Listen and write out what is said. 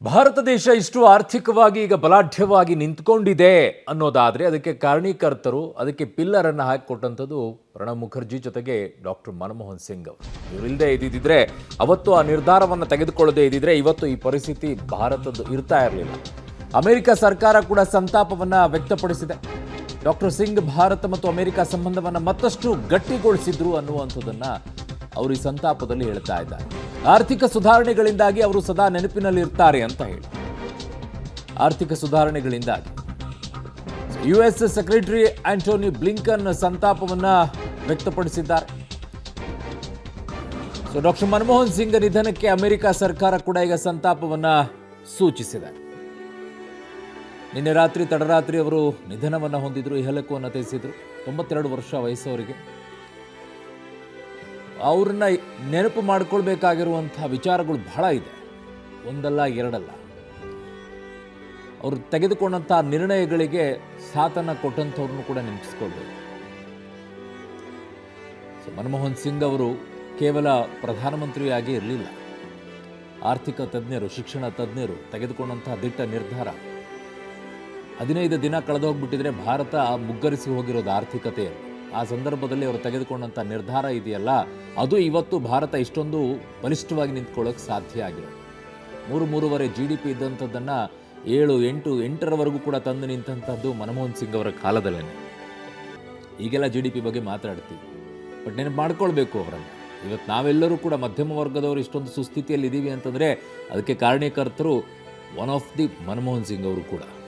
ಭಾರತ ದೇಶ ಇಷ್ಟು ಆರ್ಥಿಕವಾಗಿ ಈಗ ಬಲಾಢ್ಯವಾಗಿ ನಿಂತ್ಕೊಂಡಿದೆ ಅನ್ನೋದಾದರೆ ಅದಕ್ಕೆ ಕಾರಣೀಕರ್ತರು ಅದಕ್ಕೆ ಪಿಲ್ಲರ್ ಅನ್ನು ಹಾಕಿಕೊಟ್ಟಂಥದ್ದು ಪ್ರಣಬ್ ಮುಖರ್ಜಿ ಜೊತೆಗೆ ಡಾಕ್ಟರ್ ಮನಮೋಹನ್ ಸಿಂಗ್ ಅವರು. ಇವರಿಲ್ಲದೆ ಇದ್ದಿದ್ರೆ ಅವತ್ತು ಆ ನಿರ್ಧಾರವನ್ನು ತೆಗೆದುಕೊಳ್ಳದೆ ಇದ್ದಿದ್ರೆ ಇವತ್ತು ಈ ಪರಿಸ್ಥಿತಿ ಭಾರತದ್ದು ಇರ್ತಾ ಇರಲಿಲ್ಲ. ಅಮೆರಿಕ ಸರ್ಕಾರ ಕೂಡ ಸಂತಾಪವನ್ನು ವ್ಯಕ್ತಪಡಿಸಿದೆ. ಡಾಕ್ಟರ್ ಸಿಂಗ್ ಭಾರತ ಮತ್ತು ಅಮೆರಿಕ ಸಂಬಂಧವನ್ನು ಮತ್ತಷ್ಟು ಗಟ್ಟಿಗೊಳಿಸಿದ್ರು ಅನ್ನುವಂಥದ್ದನ್ನು ಅವರು ಈ ಸಂತಾಪದಲ್ಲಿ ಹೇಳ್ತಾ ಇದ್ದಾರೆ. ಆರ್ಥಿಕ ಸುಧಾರಣೆಗಳಿಂದಾಗಿ ಅವರು ಸದಾ ನೆನಪಿನಲ್ಲಿ ಇರ್ತಾರೆ ಅಂತ ಹೇಳಿ, ಆರ್ಥಿಕ ಸುಧಾರಣೆಗಳಿಂದಾಗಿ ಯುಎಸ್ ಸೆಕ್ರೆಟರಿ ಆಂಟೋನಿ ಬ್ಲಿಂಕನ್ ಸಂತಾಪವನ್ನ ವ್ಯಕ್ತಪಡಿಸಿದ್ದಾರೆ. ಡಾಕ್ಟರ್ ಮನಮೋಹನ್ ಸಿಂಗ್ ನಿಧನಕ್ಕೆ ಅಮೆರಿಕ ಸರ್ಕಾರ ಕೂಡ ಈಗ ಸಂತಾಪವನ್ನ ಸೂಚಿಸಿದೆ. ನಿನ್ನೆ ರಾತ್ರಿ ತಡರಾತ್ರಿ ಅವರು ನಿಧನವನ್ನು ಹೊಂದಿದ್ರು, ಇಹಲಕವನ್ನು ತ್ಯಜಿಸಿದ್ರು. 92 ವರ್ಷ ವಯಸ್ಸವರಿಗೆ. ಅವ್ರನ್ನ ನೆನಪು ಮಾಡಿಕೊಳ್ಬೇಕಾಗಿರುವಂಥ ವಿಚಾರಗಳು ಬಹಳ ಇದೆ, ಒಂದಲ್ಲ ಎರಡಲ್ಲ. ಅವರು ತೆಗೆದುಕೊಂಡಂಥ ನಿರ್ಣಯಗಳಿಗೆ ಸಾಥನ್ನು ಕೊಟ್ಟಂಥವ್ರನ್ನು ಕೂಡ ನೆನಪಿಸ್ಕೊಳ್ಬೇಕು. ಮನಮೋಹನ್ ಸಿಂಗ್ ಅವರು ಕೇವಲ ಪ್ರಧಾನಮಂತ್ರಿಯಾಗಿ ಇರಲಿಲ್ಲ, ಆರ್ಥಿಕ ತಜ್ಞರು, ಶಿಕ್ಷಣ ತಜ್ಞರು ತೆಗೆದುಕೊಂಡಂತಹ ದಿಟ್ಟ ನಿರ್ಧಾರ. 15 ದಿನ ಕಳೆದೋಗ್ಬಿಟ್ಟಿದ್ರೆ ಭಾರತ ಮುಗ್ಗರಿಸಿ ಹೋಗಿರೋದು ಆರ್ಥಿಕತೆಯಲ್ಲಿ. ಆ ಸಂದರ್ಭದಲ್ಲಿ ಅವರು ತೆಗೆದುಕೊಂಡಂಥ ನಿರ್ಧಾರ ಇದೆಯಲ್ಲ, ಅದು ಇವತ್ತು ಭಾರತ ಇಷ್ಟೊಂದು ಬಲಿಷ್ಠವಾಗಿ ನಿಂತ್ಕೊಳ್ಳೋಕೆ ಸಾಧ್ಯ ಆಗಿರೋದು. 3.5 GDP ಇದ್ದಂಥದ್ದನ್ನು 7, 8, 8ರವರೆಗೂ ಕೂಡ ತಂದು ನಿಂತಂಥದ್ದು ಮನಮೋಹನ್ ಸಿಂಗ್ ಅವರ ಕಾಲದಲ್ಲೇ. ಈಗೆಲ್ಲ GDP ಬಗ್ಗೆ ಮಾತಾಡ್ತೀವಿ, ಬಟ್ ನೆನಪು ಮಾಡ್ಕೊಳ್ಬೇಕು ಅವರನ್ನು. ಇವತ್ತು ನಾವೆಲ್ಲರೂ ಕೂಡ ಮಧ್ಯಮ ವರ್ಗದವರು ಇಷ್ಟೊಂದು ಸುಸ್ಥಿತಿಯಲ್ಲಿ ಇದ್ದೀವಿ ಅಂತಂದರೆ ಅದಕ್ಕೆ ಕಾರಣೀಕರ್ತರು one of the Manmohan Singh ಅವರು ಕೂಡ.